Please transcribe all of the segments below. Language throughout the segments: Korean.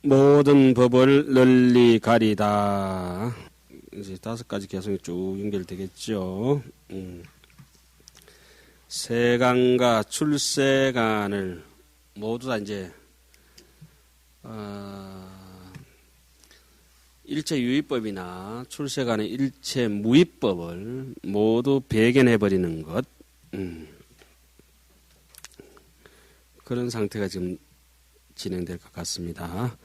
모든 법을 널리 가리다. 이제 5가지 개성이 쭉 연결되겠죠. 세간과 출세간을 모두 다 이제 일체유의법이나 출세간의 일체무의법을 모두 배견해버리는 것. 그런 상태가 지금 진행될 것 같습니다.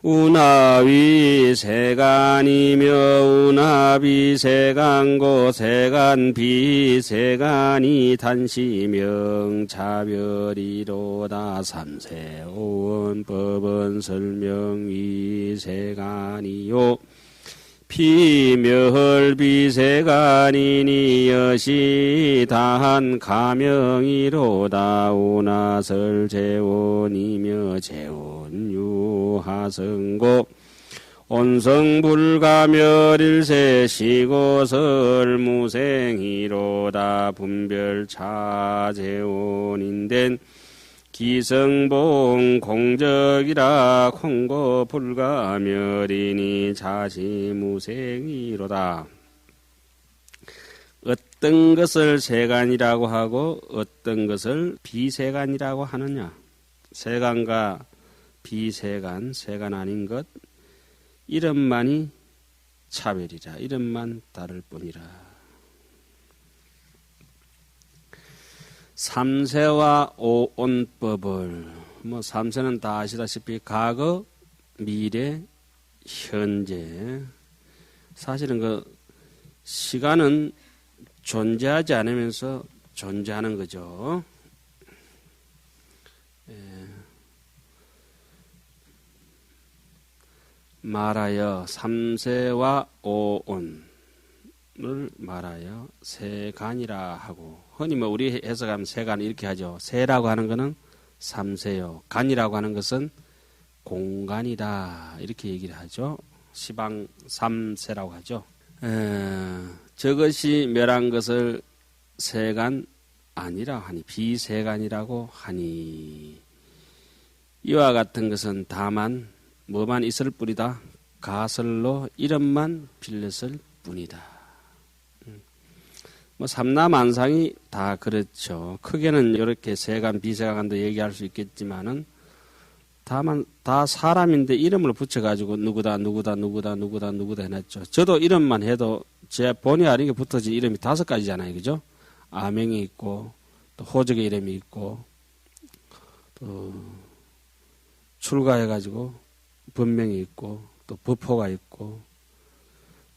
운하위 세간이며 운하비 세간고 세간비 세간이 단시명 차별이로다 삼세오원 법은 설명위 세간이요 피멸비세간이니 여시 다한 가명이로다 운하설 재원이며 재원유하성고 온성불가멸일세 시고설 무생이로다 분별차재원인된 기성봉 공적이라 공고 불가멸이니 자시무생이로다. 어떤 것을 세간이라고 하고 어떤 것을 비세간이라고 하느냐. 세간과 비세간, 세간 아닌 것, 이름만이 차별이라. 이름만 다를 뿐이라. 삼세와 오온법을 삼세는 다 아시다시피 과거, 미래, 현재. 사실은 그 시간은 존재하지 않으면서 존재하는 거죠. 말하여 삼세와 오온을 말하여 세간이라 하고, 흔히 우리 해석하면 세간 이렇게 하죠. 세라고 하는 것은 삼세요. 간이라고 하는 것은 공간이다. 이렇게 얘기를 하죠. 시방 삼세라고 하죠. 저것이 멸한 것을 세간 아니라 하니 비세간이라고 하니 이와 같은 것은 다만 뭐만 있을 뿐이다. 가설로 이름만 빌렸을 뿐이다. 삼라만상이 다 그렇죠. 크게는 이렇게 세간, 비세간도 얘기할 수 있겠지만은 다만 다 사람인데 이름을 붙여가지고 누구다 해놨죠. 저도 이름만 해도 제 본의 아니게 붙어진 이름이 5가지잖아요, 그죠? 아명이 있고 또 호적의 이름이 있고 또 출가해가지고 법명이 있고 또 법호가 있고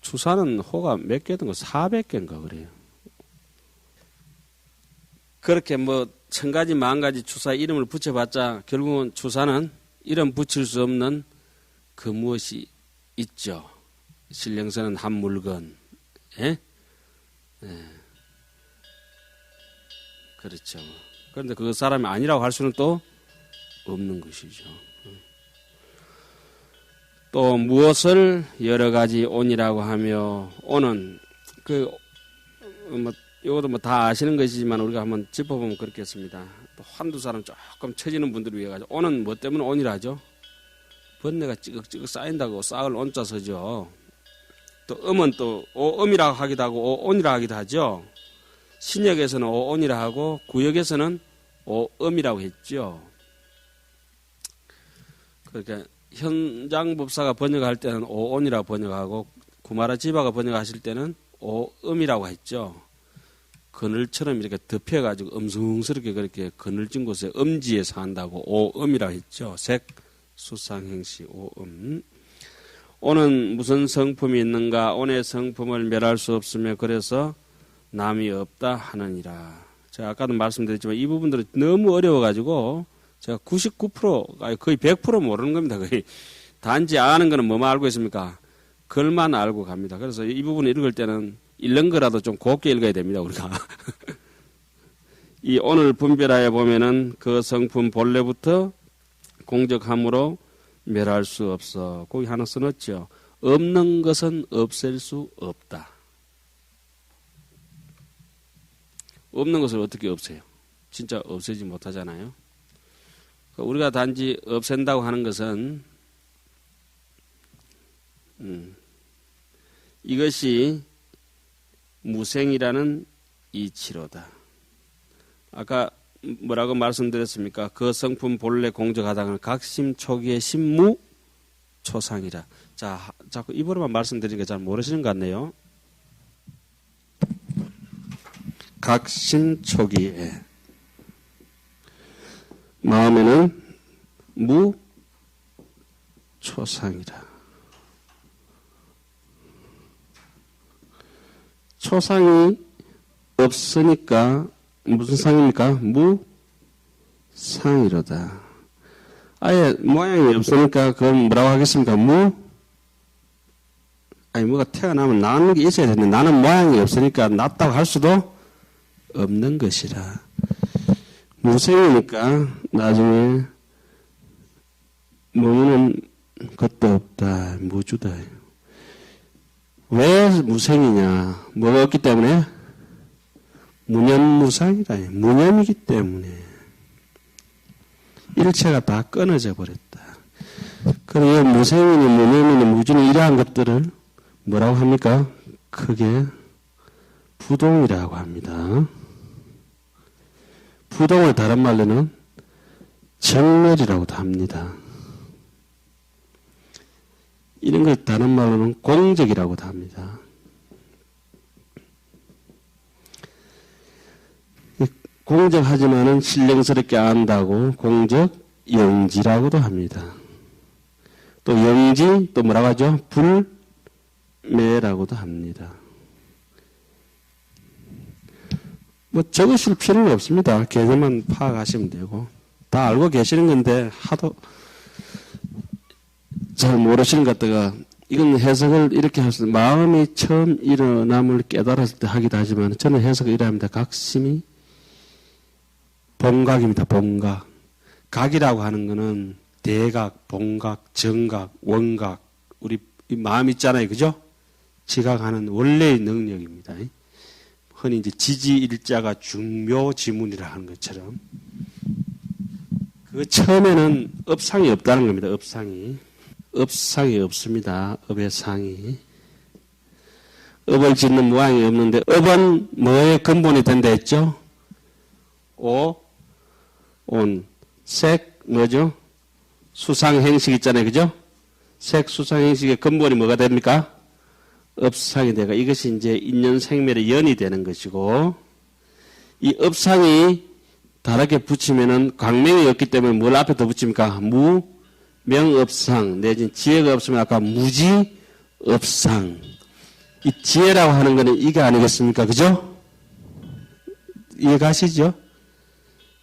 추사는 호가 몇 개든 거 400개인가 그래요. 그렇게 1000가지, 10,000가지 추사 이름을 붙여봤자 결국은 추사는 이름 붙일 수 없는 그 무엇이 있죠. 신령선은 한 물건. 예? 그렇죠. 그런데 그 사람이 아니라고 할 수는 또 없는 것이죠. 또 무엇을 여러 가지 온이라고 하며 온은 이것도 다 아시는 것이지만 우리가 한번 짚어보면 그렇겠습니다. 또 한두 사람 조금 처지는 분들을 위해 가지고 온은 뭐 때문에 온이라 하죠? 번뇌가 찌걱찌걱 쌓인다고 쌓을 온자 서죠. 또 음은 또 오음이라고 하기도 하고 오온이라 하기도 하죠. 신역에서는 오온이라 하고 구역에서는 오음이라고 했죠. 그러니까 현장법사가 번역할 때는 오온이라고 번역하고 구마라지바가 번역하실 때는 오음이라고 했죠. 그늘처럼 이렇게 덮여가지고 음숭스럽게 그렇게 그늘진 곳에 음지에 산다고 오음이라고 했죠. 색, 수상행시, 오음. 온은 무슨 성품이 있는가? 온의 성품을 멸할 수 없으며 그래서 남이 없다 하느니라. 제가 아까도 말씀드렸지만 이 부분들은 너무 어려워가지고 제가 99%, 거의 100% 모르는 겁니다. 거의. 단지 아는 거는 뭐만 알고 있습니까? 글만 알고 갑니다. 그래서 이 부분을 읽을 때는 읽는 거라도 좀 곱게 읽어야 됩니다, 우리가. 이 오늘 분별하여 보면은 그 성품 본래부터 공적함으로 멸할 수 없어. 거기 하나 써놨죠. 없는 것은 없앨 수 없다. 없는 것을 어떻게 없애요? 진짜 없애지 못하잖아요. 우리가 단지 없앤다고 하는 것은 이것이 무생이라는 이치로다. 아까 뭐라고 말씀드렸습니까? 그 성품 본래 공적하다는 각심 초기의 신무 초상이라. 자, 자꾸 입으로만 말씀드리니까 잘 모르시는 것 같네요. 각심 초기에 마음에는 무 초상이라. 초상이 없으니까 무슨 상입니까? 무상이로다. 아예 모양이 없으니까 그건 뭐라고 하겠습니까? 뭐가 태어나면 나는 게 있어야 되는데 나는 모양이 없으니까 낫다고 할 수도 없는 것이라. 무생이니까 나중에 뭐는 것도 없다. 무주다. 왜 무생이냐? 뭐가 없기 때문에? 무념무상이다. 무념이기 때문에. 일체가 다 끊어져 버렸다. 그리고 무생이니 무념이니 무주니 이러한 것들을 뭐라고 합니까? 크게 부동이라고 합니다. 부동을 다른 말로는 정멸이라고도 합니다. 이런 걸 다른 말로는 공적이라고도 합니다. 공적하지만은 신령스럽게 안다고 공적 영지라고도 합니다. 또 영지 또 뭐라고 하죠? 불매라고도 합니다. 뭐 적으실 필요는 없습니다. 개념만 파악하시면 되고 다 알고 계시는 건데 하도 잘 모르시는 것 같다가 이건 해석을 이렇게 하실 때 마음이 처음 일어남을 깨달았을 때 하기도 하지만 저는 해석을 이래 합니다. 각심이 본각입니다. 본각. 각이라고 하는 거는 대각, 본각, 정각, 원각 우리 이 마음 있잖아요. 그죠? 지각하는 원래의 능력입니다. 흔히 이제 지지일자가 중묘지문이라 하는 것처럼 그 처음에는 업상이 없다는 겁니다. 업상이 없습니다. 업의 상이. 업을 짓는 모양이 없는데 업은 뭐의 근본이 된다 했죠? 온, 색, 뭐죠? 수상행식 있잖아요. 그죠? 색, 수상행식의 근본이 뭐가 됩니까? 업상이 되가 이것이 이제 인연생멸의 연이 되는 것이고 이 업상이 다르게 붙이면은 광명이 없기 때문에 뭘 앞에 더 붙입니까? 명업상 내지는 지혜가 없으면 아까 무지업상 이 지혜라고 하는 것은 이게 아니겠습니까? 그죠? 이해가시죠?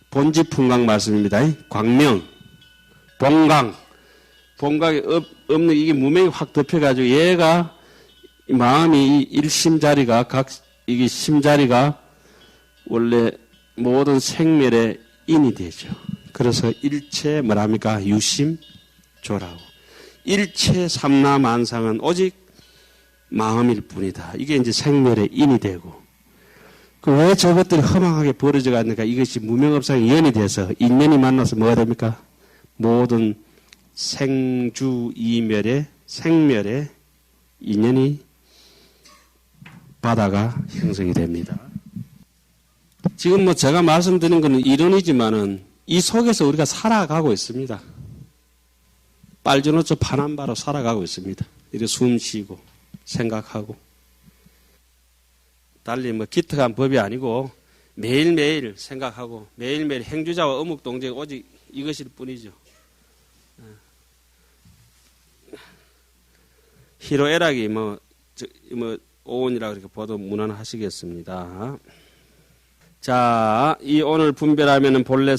본지풍강 말씀입니다. 광명, 본강이 없는 이게 무명이 확 덮여가지고 얘가 마음이 일심 자리가 이게 심 자리가 원래 모든 생멸의 인이 되죠. 그래서 일체 뭐랍니까? 유심조라고. 일체 삼라만상은 오직 마음일 뿐이다. 이게 이제 생멸의 인이 되고. 왜 저것들이 허망하게 벌어져 갔는가? 이것이 무명업상의 연이 돼서 인연이 만나서 뭐가 됩니까? 모든 생주이멸의 생멸의 인연이 바다가 형성이 됩니다. 지금 뭐 제가 말씀드린 거는 이론이지만은 이 속에서 우리가 살아가고 있습니다. 빨주노초 파남바로 살아가고 있습니다. 이렇게 숨 쉬고 생각하고 달리 뭐 기특한 법이 아니고 매일매일 생각하고 매일매일 행주자와 어묵동정이 오직 이것일 뿐이죠. 희로애락이 오온이라고 이렇게 보도 무난하시겠습니다. 자, 이 오늘 분별하면은 본래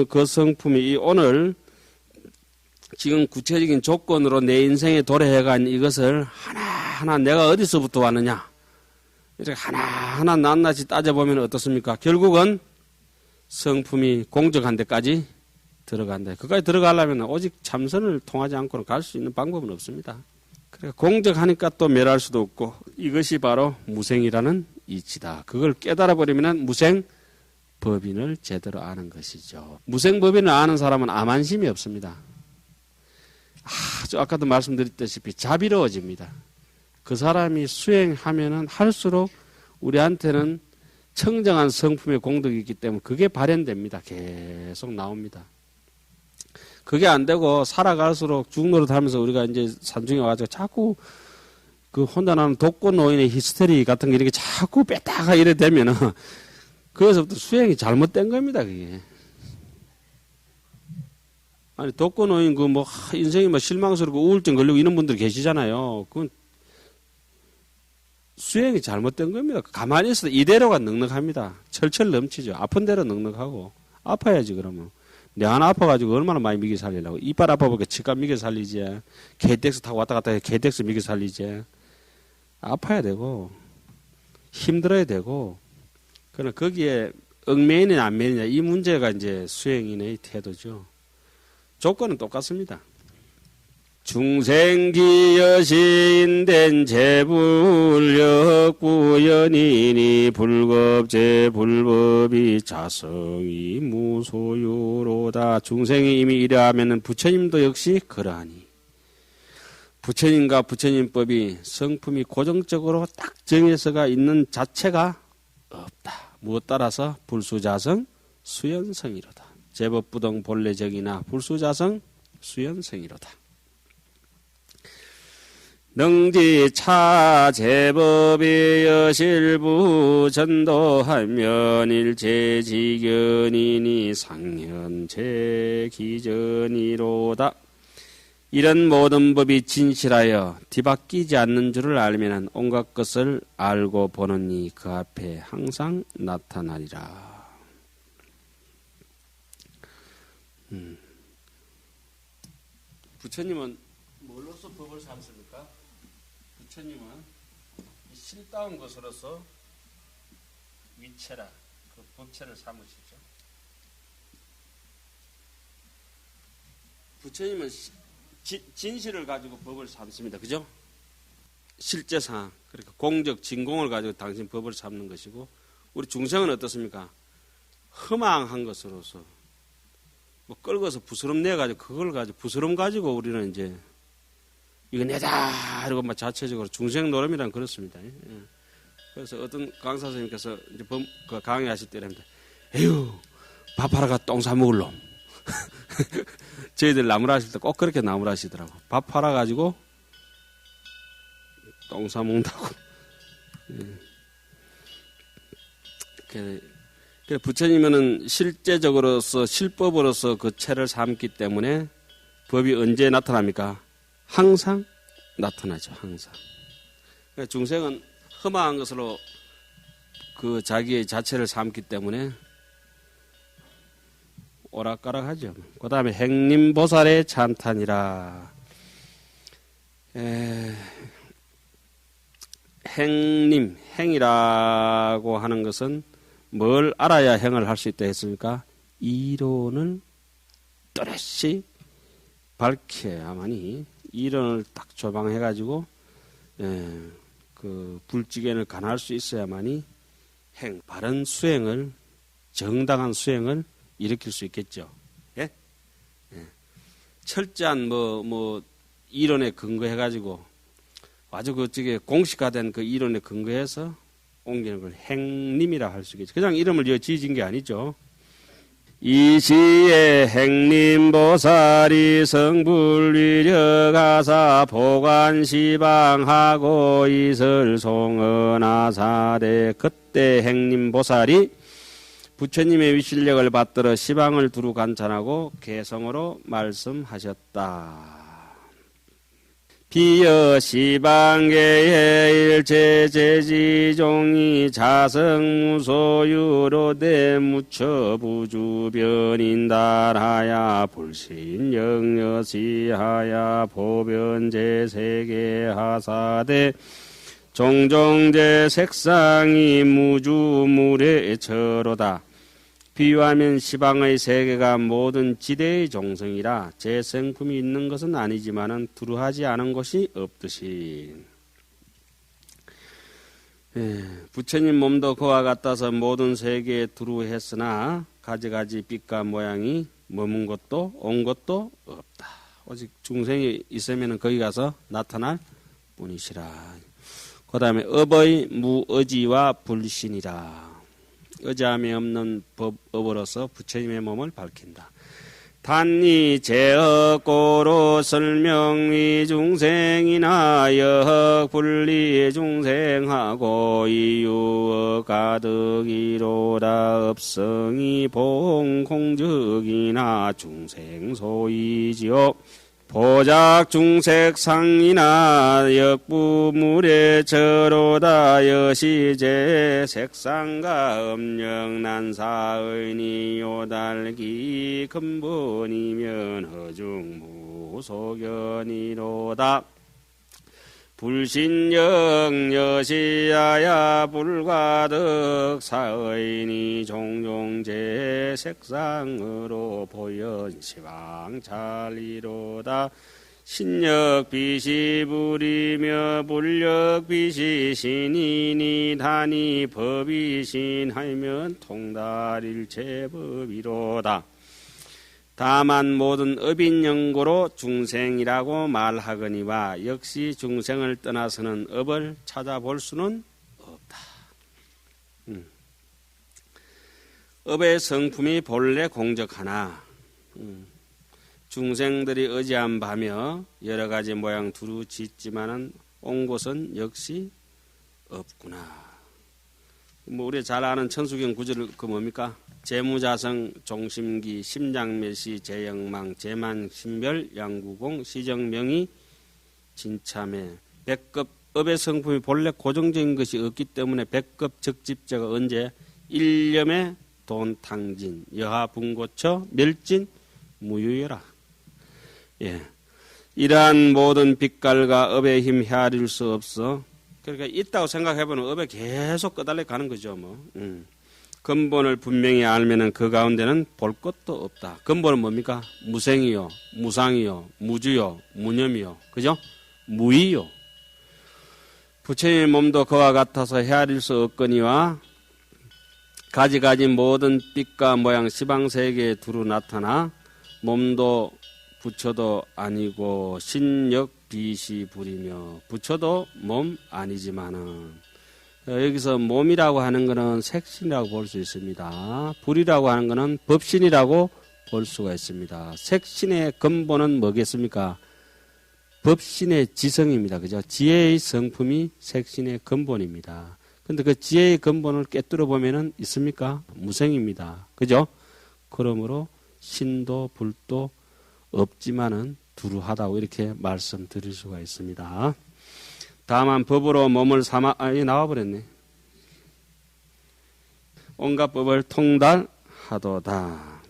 그 성품이 이 오늘 지금 구체적인 조건으로 내 인생에 도래해간 이것을 하나하나 내가 어디서부터 왔느냐. 이렇게 하나하나 낱낱이 따져보면 어떻습니까? 결국은 성품이 공적한 데까지 들어간다. 그까지 들어가려면 오직 참선을 통하지 않고는 갈 수 있는 방법은 없습니다. 그러니까 공적하니까 또 멸할 수도 없고 이것이 바로 무생이라는 이치다. 그걸 깨달아버리면 무생법인을 제대로 아는 것이죠. 무생법인을 아는 사람은 암안심이 없습니다. 아주 아까도 말씀드렸다시피 자비로워집니다. 그 사람이 수행하면은 할수록 우리한테는 청정한 성품의 공덕이 있기 때문에 그게 발현됩니다. 계속 나옵니다. 그게 안 되고 살아갈수록 죽노릇 하면서 우리가 이제 산중에 와가지고 자꾸 그 혼자 나는 독거 노인의 히스테리 같은 게 이렇게 자꾸 뺐다가 이래 되면은 거기서부터 수행이 잘못된 겁니다, 그게. 아니, 독거 노인 그 뭐 인생이 뭐 실망스럽고 우울증 걸리고 이런 분들 계시잖아요. 그건 수행이 잘못된 겁니다. 가만히 있어도 이대로가 넉넉합니다. 철철 넘치죠. 아픈 대로 넉넉하고. 아파야지, 그러면. 내 하나 아파가지고 얼마나 많이 먹여 살리려고. 이빨 아파보니까 치과 먹여 살리지. KTX 타고 왔다 갔다 해 KTX 먹여 살리지. 아파야 되고, 힘들어야 되고, 그러나 거기에 얽매이느냐 안 매이느냐 이 문제가 이제 수행인의 태도죠. 조건은 똑같습니다. 중생기여시인된 재불역구연이니 불겁제 불법이 자성이 무소유로다. 중생이 이미 이래하면은 부처님도 역시 그러하니 부처님과 부처님법이 성품이 고정적으로 딱 정해서가 있는 자체가 없다. 무엇 따라서 불수자성 수연성이로다. 제법부동 본래적이나 불수자성 수연성이로다. 능지차 제법의 여실부 전도하면 일체지견이니 상현제 기전이로다. 이런 모든 법이 진실하여 뒤바뀌지 않는 줄을 알면 온갖 것을 알고 보느니 그 앞에 항상 나타나리라. 부처님은 뭘로서 법을 삼습니까? 부처님은 실다운 것으로서 위체라, 그 법체를 삼으시죠. 부처님은 진실을 가지고 법을 삼습니다. 그죠? 실제상, 그러니까 공적, 진공을 가지고 당신 법을 삼는 것이고, 우리 중생은 어떻습니까? 허망한 것으로서, 뭐 끌고서 부스럼 내가지고, 그걸 가지고, 부스럼 가지고 우리는 이제, 이거 내다! 이러고 막 자체적으로 중생 노름이란 그렇습니다. 예. 그래서 어떤 강사 선생님께서 이제 그 강의하실 때 이랍니다. 에휴, 밥 하러 가 똥 사먹을 놈. 저희들 나무라 하실 때 꼭 그렇게 나무라 하시더라고. 밥 팔아가지고 똥 싸먹는다고. 그래 부처님은 실제적으로서 실법으로서 그 체를 삼기 때문에 법이 언제 나타납니까? 항상 나타나죠. 항상. 중생은 험한 것으로 그 자기의 자체를 삼기 때문에 오락가락하죠. 그 다음에 행림보살의 찬탄이라. 행림, 행이라고 하는 것은 뭘 알아야 행을 할 수 있다 했습니까? 이론을 또렷이 밝혀야만이 이론을 딱 조방해가지고 그 불지견을 간할 수 있어야만이 행, 바른 수행을, 정당한 수행을 일으킬 수 있겠죠. 예? 예. 철저한 뭐 이론에 근거해가지고 아주 그쪽에 공식화된 그 이론에 근거해서 옮기는 걸 행림이라 할 수 있겠죠. 그냥 이름을 지어진 게 아니죠. 이시에 행림보살이 성불위력하사 보관시방하고 이설송언하사대. 그때 행림보살이 부처님의 위실력을 받들어 시방을 두루 관찬하고 개성으로 말씀하셨다. 비여 시방계의 일체제지종이 자성무소유로 대무처 부주변인달하야 불신영여시하야 보변제세계하사대 종종제 색상이 무주물의 처로다. 비유하면 시방의 세계가 모든 지대의 종성이라 제 성품이 있는 것은 아니지만은 두루하지 않은 것이 없듯이. 부처님 몸도 그와 같아서 모든 세계에 두루했으나 가지가지 빛과 모양이 머문 것도 온 것도 없다. 오직 중생이 있으면 거기 가서 나타날 뿐이시라. 그 다음에 업의 무의지와 불신이라. 의지함이 없는 업으로서 부처님의 몸을 밝힌다. 단니 제억고로 설명위 중생이나 여억 분리 중생하고 이유억 가득이로다. 업성이 봉공적이나 중생 소이지요. 보작 중색상이나 역부물의 저로다. 여시제 색상과 음력난사의니 요달기 근본이면 허중무소견이로다. 불신영 여시야야 불가득 사의니 종종제 색상으로 보연 시방찰이로다. 신력 빛이 불이며 불력 빛이 신이니 단이 법이 신하면 통달일체 법이로다. 다만 모든 업인연고로 중생이라고 말하거니와 역시 중생을 떠나서는 업을 찾아볼 수는 없다. 업의 성품이 본래 공적하나 중생들이 의지한 바며 여러 가지 모양 두루 짓지만은 온 곳은 역시 없구나. 뭐 우리 잘 아는 천수경 구절 그 뭡니까? 재무자성 종심기 심장멸시 재영망 재만신별 양구공 시정명이 진참해. 백급 업의 성품이 본래 고정적인 것이 없기 때문에 백급 적집자가 언제 일념의 돈탕진 여하분고처 멸진 무유여라. 예, 이러한 모든 빛깔과 업의 힘 헤아릴 수 없어. 그러니까 있다고 생각해보면 업에 계속 끄달려 가는 거죠. 뭐. 근본을 분명히 알면은 그 가운데는 볼 것도 없다. 근본은 뭡니까? 무생이요, 무상이요, 무주요, 무념이요, 그죠? 무의요. 부처님의 몸도 그와 같아서 헤아릴 수 없거니와 가지가지 모든 빛과 모양 시방세계에 두루 나타나 몸도 부처도 아니고 신력 빛이 불이며 부처도 몸 아니지만은 여기서 몸이라고 하는 것은 색신이라고 볼 수 있습니다. 불이라고 하는 것은 법신이라고 볼 수가 있습니다. 색신의 근본은 뭐겠습니까? 법신의 지성입니다. 그죠? 지혜의 성품이 색신의 근본입니다. 근데 그 지혜의 근본을 깨뜨려 보면은 있습니까? 무생입니다. 그죠? 그러므로 신도 불도 없지만은 두루하다고 이렇게 말씀드릴 수가 있습니다. 다만 법으로 몸을 삼아 나와버렸네. 온갖 법을 통달하도다.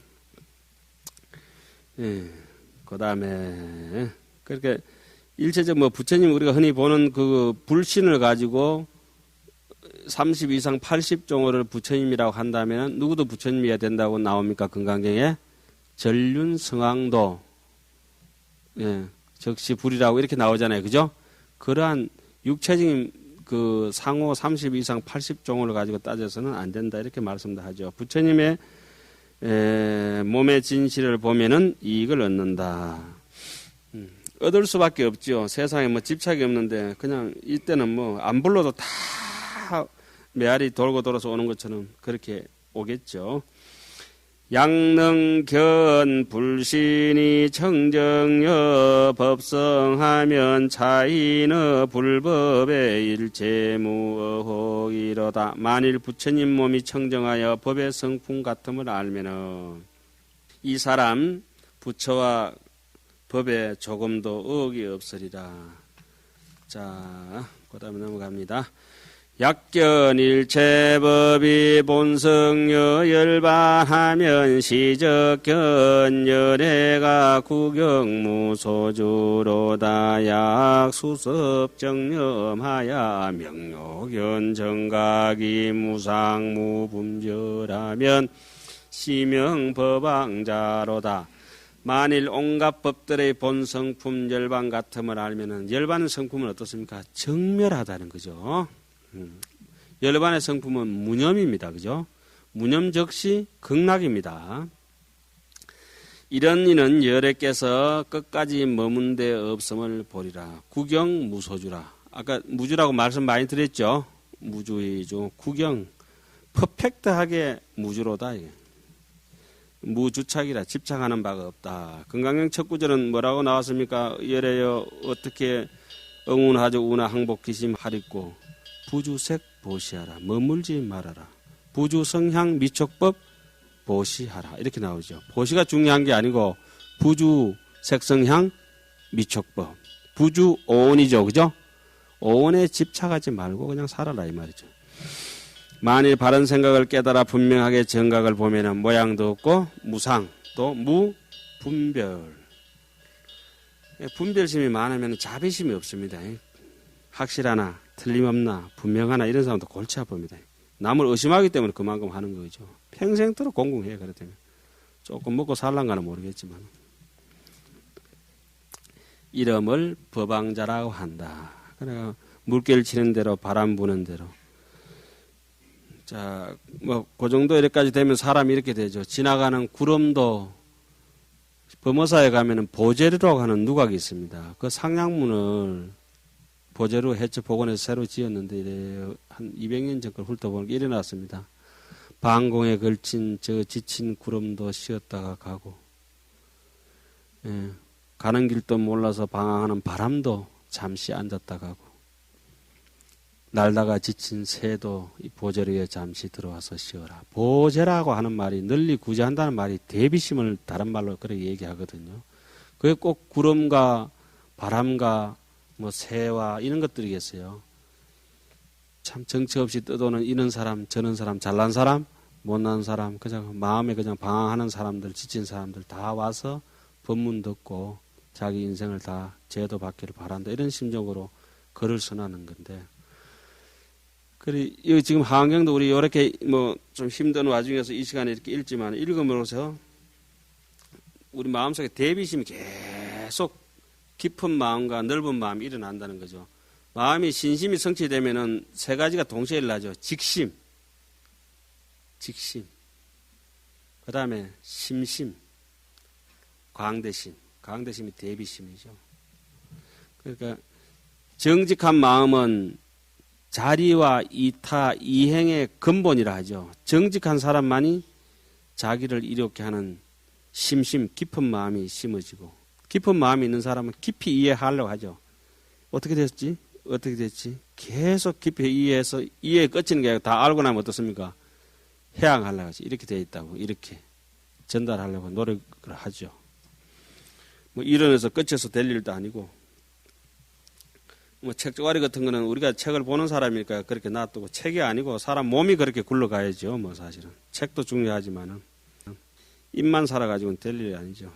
예, 그 다음에 그렇게 일체적 뭐 부처님 우리가 흔히 보는 그 불신을 가지고 30 이상 80종호를 부처님이라고 한다면 누구도 부처님이어야 된다고 나옵니까? 금강경에 전륜성왕도 예, 적시 불이라고 이렇게 나오잖아요. 그죠? 그러한 육체적인 그 상호 30 이상 80종을 가지고 따져서는 안 된다 이렇게 말씀도 하죠. 부처님의 몸의 진실을 보면은 이익을 얻는다. 얻을 수밖에 없죠. 세상에 뭐 집착이 없는데 그냥 이때는 뭐 안 불러도 다 메아리 돌고 돌아서 오는 것처럼 그렇게 오겠죠. 양능견 불신이 청정여 법성하면 차이너 불법의 일체무어혹이로다. 만일 부처님 몸이 청정하여 법의 성품 같음을 알면은 이 사람 부처와 법에 조금도 의혹이 없으리라. 자, 그 다음에 넘어갑니다. 약견일체법이 본성여 열반하면 시적견 열애가 구경무소주로다. 약수섭정념하야 명료견 정각이 무상무분별하면 시명법왕자로다. 만일 온갖 법들의 본성품 열반 같음을 알면은 열반의 성품은 어떻습니까? 정멸하다는 거죠. 열반의 성품은 무념입니다. 그죠? 무념 즉시 극락입니다. 이런 이는 열애께서 끝까지 머문 데 없음을 보리라. 구경무소주라. 아까 무주라고 말씀 많이 드렸죠. 무주의주 구경 퍼펙트하게 무주로다. 무주착이라 집착하는 바가 없다. 금강경 첫 구절은 뭐라고 나왔습니까? 열애여 어떻게 응운하죠. 우나 항복 기심 하리고 부주색 보시하라. 머물지 말아라. 부주성향 미촉법 보시하라. 이렇게 나오죠. 보시가 중요한 게 아니고 부주색성향 미촉법. 부주 오온이죠. 그죠? 오온에 집착하지 말고 그냥 살아라 이 말이죠. 만일 바른 생각을 깨달아 분명하게 정각을 보면은 모양도 없고 무상 또 무분별. 분별심이 많으면 자비심이 없습니다. 확실하나 틀림없나 분명하나 이런 사람도 골치 아픕니다. 남을 의심하기 때문에 그만큼 하는 거죠. 평생도록 공공해 그렇다면. 조금 먹고 살란가는 모르겠지만. 이름을 법왕자라고 한다. 그러니까 물결 치는 대로 바람 부는 대로. 자, 뭐 그 정도 이렇게까지 되면 사람이 이렇게 되죠. 지나가는 구름도 범어사에 가면은 보제루라고 하는 누각이 있습니다. 그 상향문을 보제루 해처 복원해서 새로 지었는데 이래 한 200년 전걸 훑어보니까 이래 놨습니다. 방공에 걸친 저 지친 구름도 쉬었다가 가고, 예, 가는 길도 몰라서 방황하는 바람도 잠시 앉았다 가고, 날다가 지친 새도 이 보제루에 잠시 들어와서 쉬어라. 보제라고 하는 말이 널리 구제한다는 말이 대비심을 다른 말로 그렇게 얘기하거든요. 그게 꼭 구름과 바람과 뭐 새와 이런 것들이겠어요. 참 정처 없이 떠도는 이런 사람 저런 사람 잘난 사람 못난 사람 그냥 마음에 그냥 방황하는 사람들 지친 사람들 다 와서 법문 듣고 자기 인생을 다 제도 받기를 바란다 이런 심정으로 글을 써나는 건데 그리 여기 지금 하은경도 우리 이렇게 뭐 좀 힘든 와중에서 이 시간에 이렇게 읽지만 읽음으로써 우리 마음속에 대비심이 계속 깊은 마음과 넓은 마음이 일어난다는 거죠. 마음이 신심이 성취되면은 세 가지가 동시에 일어나죠. 직심, 그 다음에 심심, 광대심. 광대심이 대비심이죠. 그러니까 정직한 마음은 자리와 이타, 이행의 근본이라 하죠. 정직한 사람만이 자기를 이롭게 하는 심심, 깊은 마음이 심어지고 깊은 마음이 있는 사람은 깊이 이해하려고 하죠. 어떻게 됐지? 어떻게 됐지? 계속 깊이 이해해서 이해에 끝이는 게 아니라 다 알고 나면 어떻습니까? 해양하려고 하지. 이렇게 돼 있다고 이렇게 전달하려고 노력을 하죠. 뭐 이론에서 끝에서 될 일도 아니고 뭐 책 쪼가리 같은 거는 우리가 책을 보는 사람이니까 그렇게 놔두고 책이 아니고 사람 몸이 그렇게 굴러가야죠. 뭐 사실은 책도 중요하지만은 입만 살아가지고는 될 일이 아니죠.